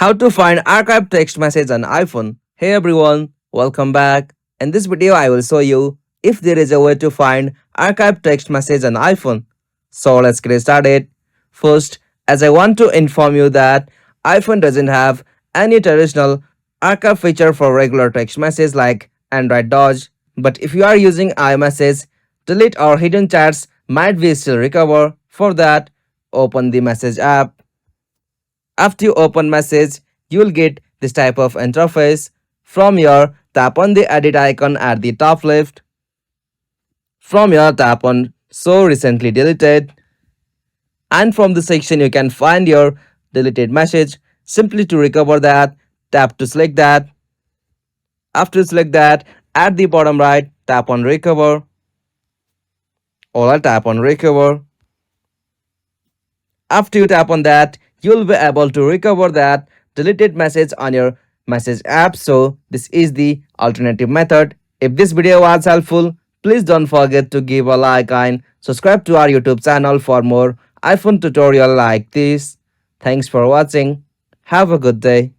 How to find archived text message on iPhone. Hey everyone, welcome back. In this video I will show you if there is a way to find archived text message on iPhone. So let's get started. First, as I want to inform you that iPhone doesn't have any traditional archive feature for regular text message like Android Dodge. But if you are using iMessage, delete or hidden chats might be still recover. For that, open the message app. After you open message, you will get this type of interface. From here, tap on the edit icon at the top left. From here, tap on show recently deleted. And from the section, you can find your deleted message. Simply to recover that, tap to select that. After you select that, at the bottom right, tap on recover. Or tap on recover. After you tap on that, you'll be able to recover that deleted message on your message app. So this is the alternative method. If this video was helpful, please don't forget to give a like and subscribe to our YouTube channel for more iPhone tutorial like this. Thanks for watching. Have a good day.